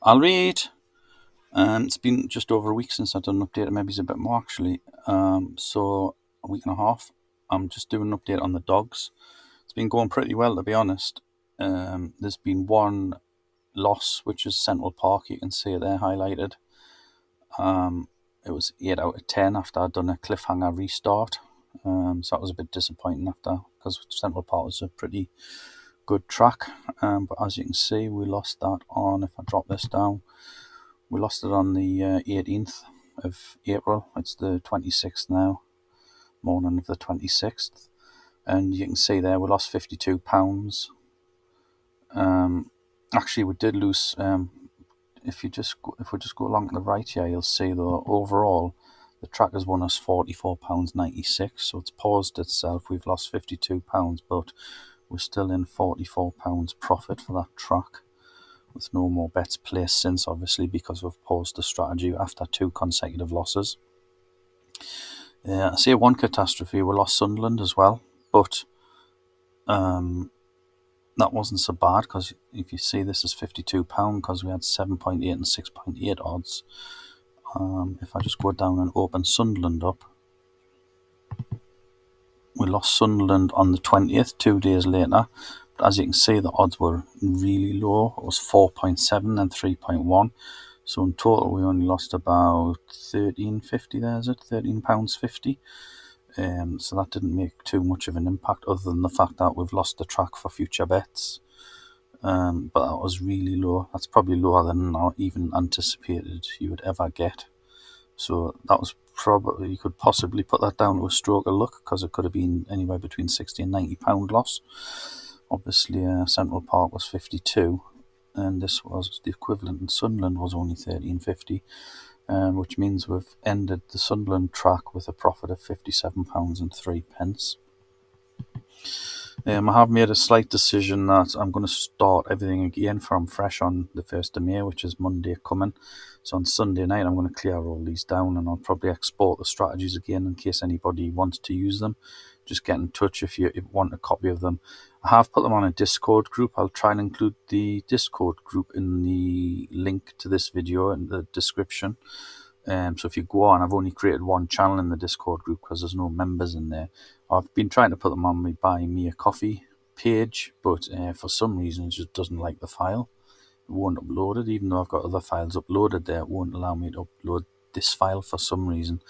I'll read. It's been just over a week since I've done an update. Maybe it's a bit more actually. So a week and a half. I'm just doing an update on the dogs. It's been going pretty well, to be honest. There's been one loss, which is Central Park. You can see it there highlighted. It was 8 out of 10 after I'd done a cliffhanger restart. So that was a bit disappointing after, because Central Park was a pretty good track. But as you can see, we lost that on, if I drop this down, we lost it on the 18th of April. It's the 26th now, morning of the 26th. And you can see there we lost £52. Actually, we did lose. If we just go along to the right here, you'll see though overall the track has won us £44.96. So it's paused itself. We've lost £52, but we're still in £44 profit for that track, with no more bets placed since, obviously, because we've paused the strategy after 2 consecutive losses. I see one catastrophe. We lost Sunderland as well, but that wasn't so bad, because if you see, this is £52 because we had 7.8 and 6.8 odds. If I just go down and open Sunderland up, we lost Sunderland on the 20th, 2 days later. But as you can see, the odds were really low. It was 4.7 and 3.1. So in total, we only lost about £13.50. There's it, £13.50. So that didn't make too much of an impact, other than the fact that we've lost the track for future bets. But that was really low. That's probably lower than I even anticipated you would ever get. So that was probably, you could possibly put that down to a stroke of luck, because it could have been anywhere between £60 and £90 loss. Obviously, Central Park was 52, and this was the equivalent in Sunderland was only £13.50, which means we've ended the Sunderland track with a profit of £57.03. I have made a slight decision that I'm going to start everything again from fresh on the 1st of May, which is Monday coming. So on Sunday night, I'm going to clear all these down, and I'll probably export the strategies again in case anybody wants to use them. Just get in touch if you want a copy of them. I have put them on a Discord group. I'll try and include the Discord group in the link to this video in the description. So if you go on, I've only created one channel in the Discord group because there's no members in there. I've been trying to put them on my Buy Me a Coffee page, but for some reason it just doesn't like the file. It won't upload it, even though I've got other files uploaded there. It won't allow me to upload this file for some reason.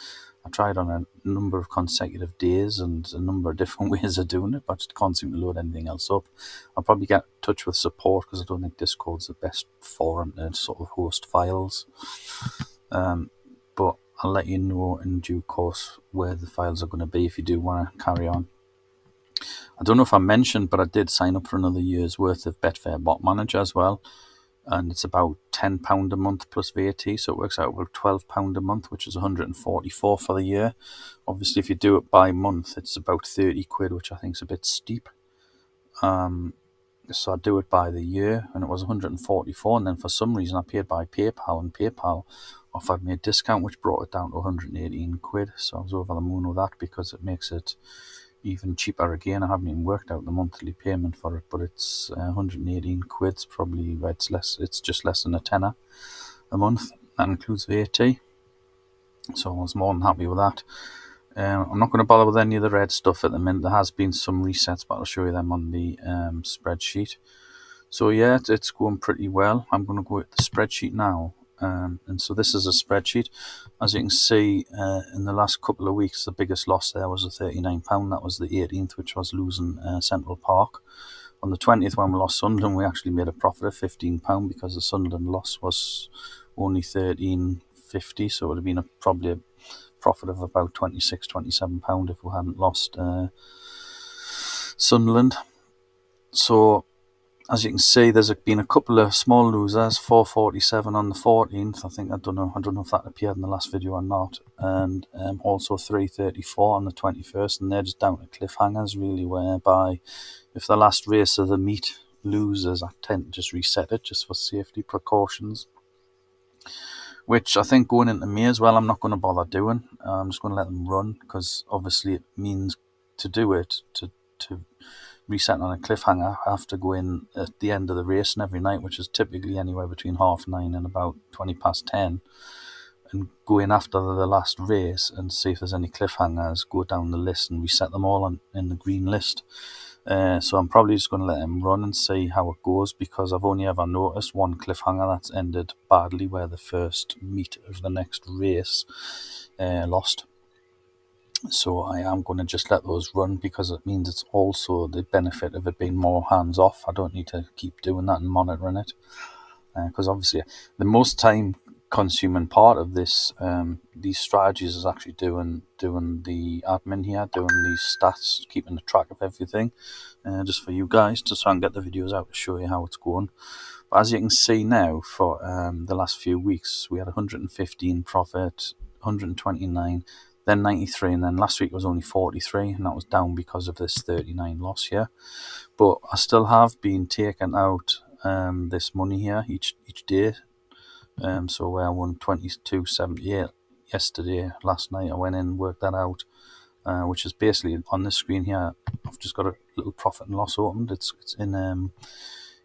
I tried on a number of consecutive days and a number of different ways of doing it, but I just can't seem to load anything else up. I'll probably get in touch with support, because I don't think Discord's the best forum to sort of host files. But I'll let you know in due course where the files are going to be if you do want to carry on. I don't know if I mentioned, but I did sign up for another year's worth of Betfair Bot Manager as well. And it's about £10 a month plus VAT, so it works out about £12 a month, which is £144 for the year. Obviously, if you do it by month, it's about £30, which I think is a bit steep. So I do it by the year, and it was £144, and then for some reason I paid by PayPal, and PayPal offered me a discount which brought it down to £118. So I was over the moon with that, because it makes it even cheaper again. I haven't even worked out the monthly payment for it, but it's £118. It's probably, it's less. It's just less than a tenner a month. That includes VAT. So I was more than happy with that. I'm not going to bother with any of the red stuff at the minute. There has been some resets, but I'll show you them on the spreadsheet. So yeah, it's going pretty well. I'm going to go at the spreadsheet now. And so this is a spreadsheet. As you can see, in the last couple of weeks, the biggest loss there was the £39. That was the 18th, which was losing Central Park. On the 20th, when we lost Sunderland, we actually made a profit of £15, because the Sunderland loss was only £13.50, so it would have been probably a profit of about £26, £27 if we hadn't lost Sunderland. So as you can see, there's been a couple of small losers. 447 on the 14th. I don't know if that appeared in the last video or not. And also 334 on the 21st. And they're just down to cliffhangers, really, whereby if the last race of the meet loses, I tend to just reset it just for safety precautions. Which I think going into May as well, I'm not going to bother doing. I'm just going to let them run, because obviously it means to do it, to reset on a cliffhanger, I have to go in at the end of the race and every night, which is typically anywhere between 9:30 and about 10:20, and go in after the last race and see if there's any cliffhangers, go down the list and reset them all in the green list. So I'm probably just going to let him run and see how it goes, because I've only ever noticed one cliffhanger that's ended badly, where the first meet of the next race lost. So I am going to just let those run, because it means it's also the benefit of it being more hands off. I don't need to keep doing that and monitoring it, because obviously the most time consuming part of this these strategies is actually doing the admin here, doing these stats, keeping the track of everything, just for you guys, just so I can get the videos out to show you how it's going. But as you can see now, for the last few weeks, we had 115 profit, 129, then 93, and then last week was only 43, and that was down because of this 39 loss here. But I still have been taking out this money here each day. So where I won 22.78 yesterday, last night I went in and worked that out, which is basically on this screen here. I've just got a little profit and loss opened. It's in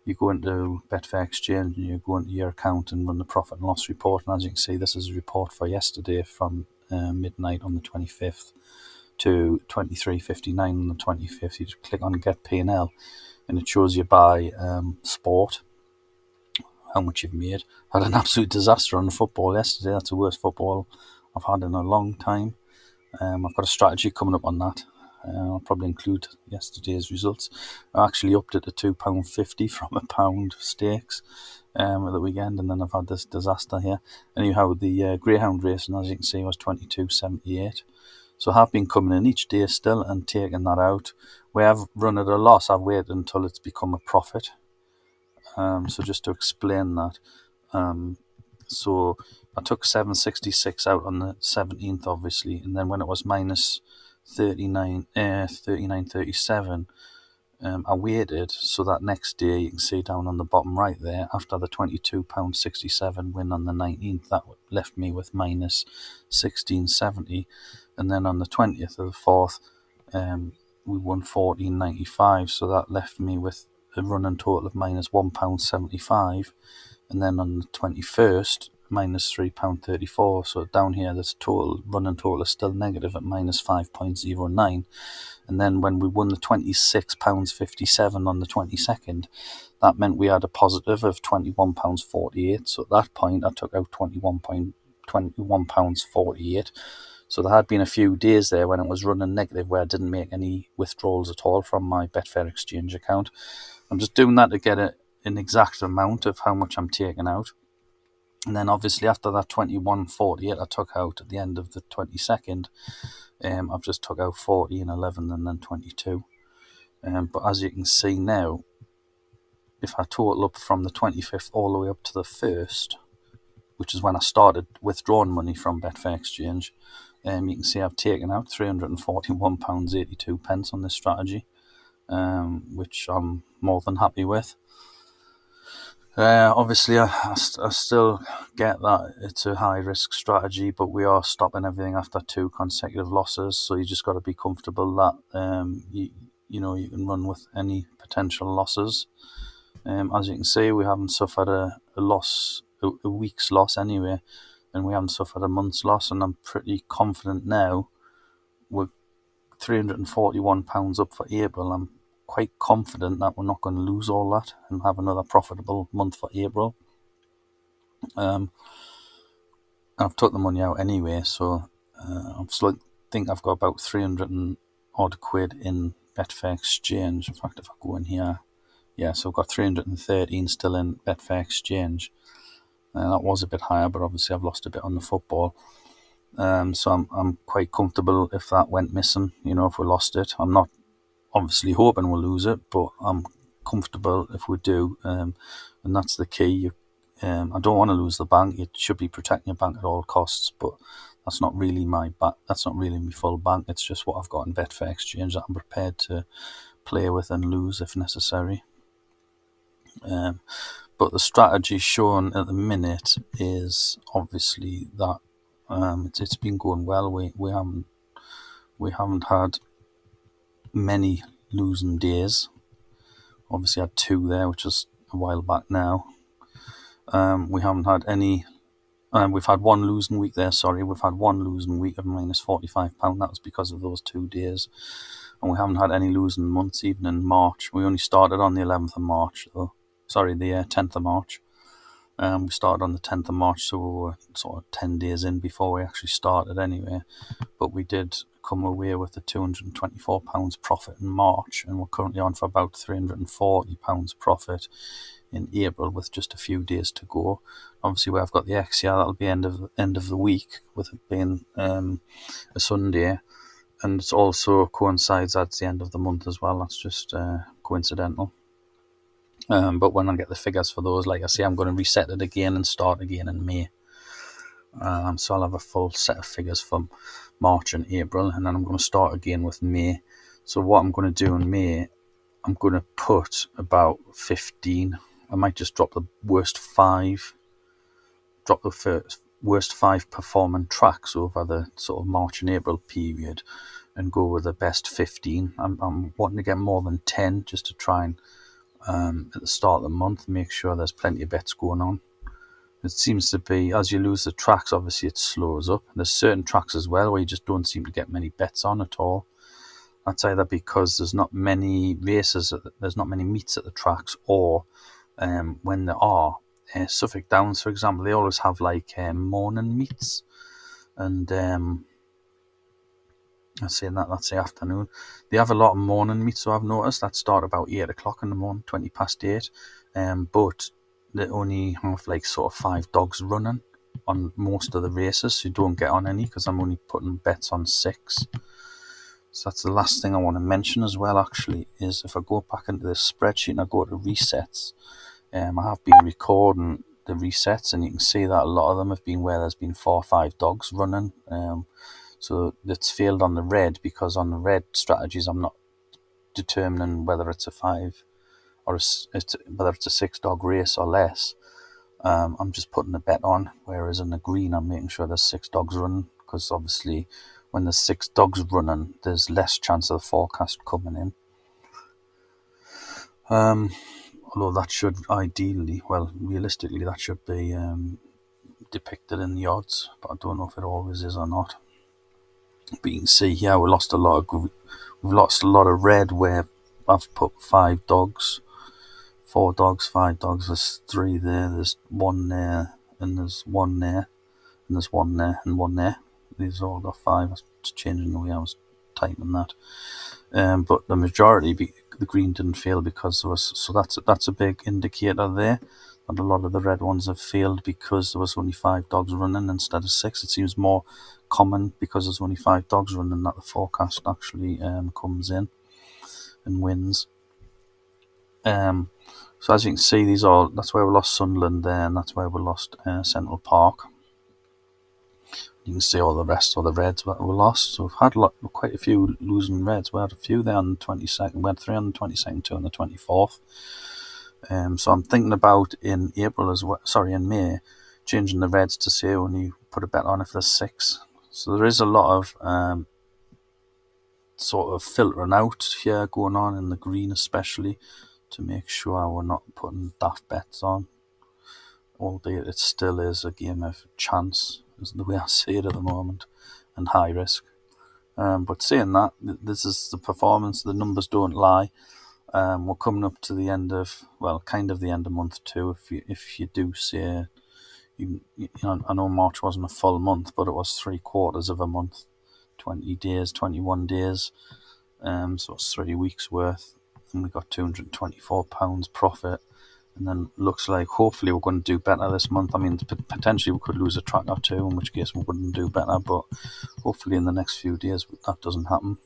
you go into Betfair Exchange and you go into your account and run the profit and loss report. And as you can see, this is a report for yesterday from midnight on the 25th to 23:59 on the 25th. You just click on Get P&L and it shows you by sport how much you've made. I had an absolute disaster on the football yesterday. That's the worst football I've had in a long time. I've got a strategy coming up on that. I'll probably include yesterday's results. I actually upped it to £2.50 from £1 stakes at the weekend, and then I've had this disaster here. Anyhow, the Greyhound racing, as you can see, was 22.78. So I have been coming in each day still and taking that out. Where I've run at a loss, I've waited until it's become a profit. So just to explain that, so I took 766 out on the 17th, obviously, and then when it was minus 39.37, I waited, so that next day, you can see down on the bottom right there, after the £22.67 win on the 19th, that left me with minus 16.70, and then on the 20th of the 4th, we won 14.95, so that left me with a running total of minus £1.75, and then on the 21st, minus £3.34. So down here, this running total is still negative at minus 5.09. And then when we won the £26.57 on the 22nd, that meant we had a positive of £21.48. So at that point, I took out £21.48. So there had been a few days there when it was running negative, where I didn't make any withdrawals at all from my Betfair Exchange account. I'm just doing that to get an exact amount of how much I'm taking out. And then obviously after that 21.48 I took out at the end of the 22nd, I've just took out 40 and 11 and then 22. But as you can see now, if I total up from the 25th all the way up to the 1st, which is when I started withdrawing money from Betfair Exchange, you can see I've taken out £341.82 on this strategy, which I'm more than happy with. Obviously, I still get that it's a high-risk strategy, but we are stopping everything after 2 consecutive losses, so you just got to be comfortable that you can run with any potential losses. As you can see, we haven't suffered a loss, a week's loss anyway, and we haven't suffered a month's loss, and I'm pretty confident now. We're £341 up for April. I'm quite confident that we're not going to lose all that and have another profitable month for April. I've took the money out anyway, so I think I've got about 300 and odd quid in Betfair Exchange. In fact, if I go in here, yeah, so I've got 313 still in Betfair Exchange. That was a bit higher, but obviously I've lost a bit on the football. So I'm quite comfortable if that went missing, if we lost it. I'm not obviously hoping we'll lose it, but I'm comfortable if we do, and that's the key. I don't want to lose the bank. You should be protecting your bank at all costs, but that's not really my bank. That's not really my full bank. It's just what I've got in Betfair Exchange that I'm prepared to play with and lose if necessary. But the strategy shown at the minute is obviously that it's been going well. We haven't had many losing days. Obviously, I had 2 there, which was a while back now. We haven't had any. We've had 1 losing week there. Sorry, we've had 1 losing week of minus £45. That was because of those 2 days, and we haven't had any losing months even in March. We only started on the 11th of March, though. Sorry, the 10th of March. We started on the 10th of March, so we were sort of 10 days in before we actually started anyway. But we did come away with the £224 profit in March, and we're currently on for about £340 profit in April with just a few days to go. Obviously, where I've got the XCR, that'll be end of the week, with it being a Sunday, and it also coincides at the end of the month as well. That's just coincidental. But when I get the figures for those, like I say, I'm going to reset it again and start again in May. So I'll have a full set of figures for March and April, and then I'm going to start again with May. So what I'm going to do in May, I'm going to put about 15. I might just drop the worst 5 performing tracks over the sort of March and April period, and go with the best 15. I'm wanting to get more than 10 just to try and at the start of the month make sure there's plenty of bets going on. It seems to be, as you lose the tracks, obviously it slows up. There's certain tracks as well where you just don't seem to get many bets on at all. That's either because there's not many races, there's not many meets at the tracks, or when there are, Suffolk Downs, for example, they always have like morning meets, and that's the afternoon. They have a lot of morning meets, so I've noticed that start about 8 o'clock in the morning, 20 past 8. But they only have like sort of 5 dogs running on most of the races, so you don't get on any, because I'm only putting bets on 6. So that's the last thing I want to mention as well, actually, is if I go back into this spreadsheet and I go to resets, I have been recording the resets, and you can see that a lot of them have been where there's been 4 or 5 dogs running. So it's failed on the red, because on the red strategies I'm not determining whether it's a 5 or whether it's a 6 dog race or less. I'm just putting a bet on, whereas in the green I'm making sure there's 6 dogs running, because obviously when there's 6 dogs running there's less chance of the forecast coming in. Although that should realistically that should be depicted in the odds, but I don't know if it always is or not. But you can see here we've lost a lot of red, where I've put 5 dogs, 4 dogs, 5 dogs. There's 3 there, there's 1 there, and there's 1 there, and there's 1 there, and 1 there. These all got 5. I was changing the way I was typing that. But the majority, the green didn't fail because there was. So that's a big indicator there. And a lot of the red ones have failed because there was only 5 dogs running instead of 6. It seems more common because there's only 5 dogs running that the forecast actually comes in and wins. So as you can see, that's where we lost Sunderland there, and that's where we lost Central Park. You can see all the rest of the reds that were lost. So we've had quite a few losing reds. We had a few there on the 22nd. We had 3 on the 22nd, 2 on the 24th. So I'm thinking about in May, changing the reds to say only put a bet on if there's 6. So there is a lot of sort of filtering out here going on in the green, especially to make sure we're not putting daft bets on. Albeit it still is a game of chance, is the way I see it at the moment, and high risk. But saying that, this is the performance. The numbers don't lie. We're coming up to the end of, kind of the end of month 2. If you do say, I know March wasn't a full month, but it was 3/4 of a month, 20 days, 21 days. So it's 3 weeks worth, and we got £224 profit. And then looks like hopefully we're going to do better this month. I mean, potentially we could lose a track or 2, in which case we wouldn't do better, but hopefully in the next few days that doesn't happen.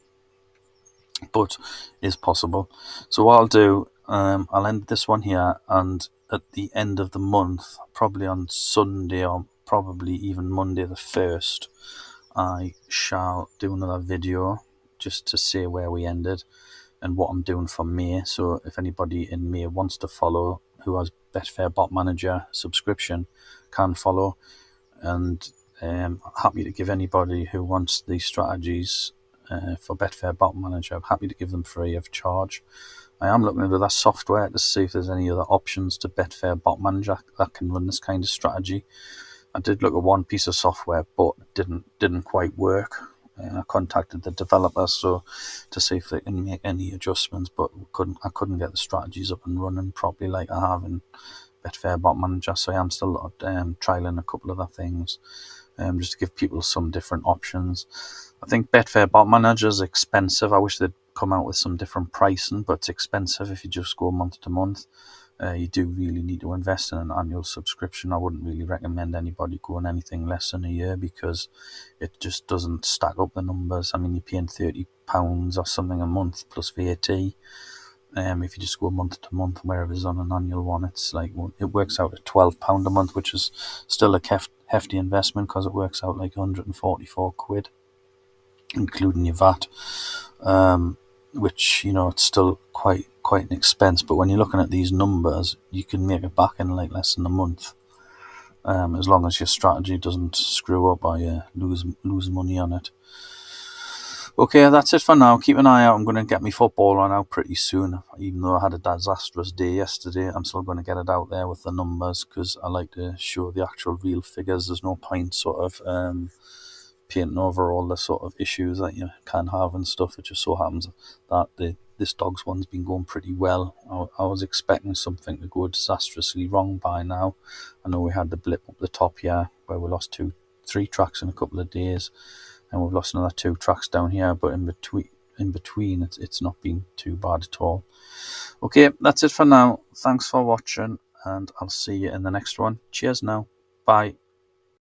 But is possible. So what I'll do, I'll end this one here, and at the end of the month, probably on Sunday or probably even Monday the 1st, I shall do another video just to say where we ended and what I'm doing for May. So if anybody in May wants to follow, who has Betfair Bot Manager subscription, can follow. And I'm happy to give anybody who wants these strategies for Betfair Bottom Manager. I'm happy to give them free of charge. I am looking into that software to see if there's any other options to Betfair Bottom Manager that can run this kind of strategy. I did look at one piece of software, but it didn't quite work. I contacted the developer to see if they can make any adjustments, but I couldn't get the strategies up and running properly like I have in Betfair Bottom Manager. So I am still trialing a couple of other things, just to give people some different options. I think Betfair Bottom Manager is expensive. I wish they'd come out with some different pricing, but it's expensive if you just go month to month. You do really need to invest in an annual subscription. I wouldn't really recommend anybody going anything less than a year because it just doesn't stack up the numbers. I mean, you're paying £30 or something a month plus VAT. If you just go month to month, wherever it's on an annual one, it's like it works out at £12 a month, which is still a hefty investment because it works out like 144 quid, including your VAT. Which, it's still quite an expense, but when you're looking at these numbers, you can make it back in like less than a month, as long as your strategy doesn't screw up or you lose money on it. Okay, that's it for now. Keep an eye out. I'm going to get my football on out pretty soon. Even though I had a disastrous day yesterday, I'm still going to get it out there with the numbers because I like to show the actual real figures. There's no point sort of painting over all the sort of issues that you can have and stuff. It just so happens that this dog's one's been going pretty well. I was expecting something to go disastrously wrong by now. I know we had the blip up the top here where we lost 3 tracks in a couple of days, and we've lost another 2 tracks down here, but in between it's not been too bad at all. Okay, that's it for now. Thanks for watching, and I'll see you in the next one. Cheers now. Bye.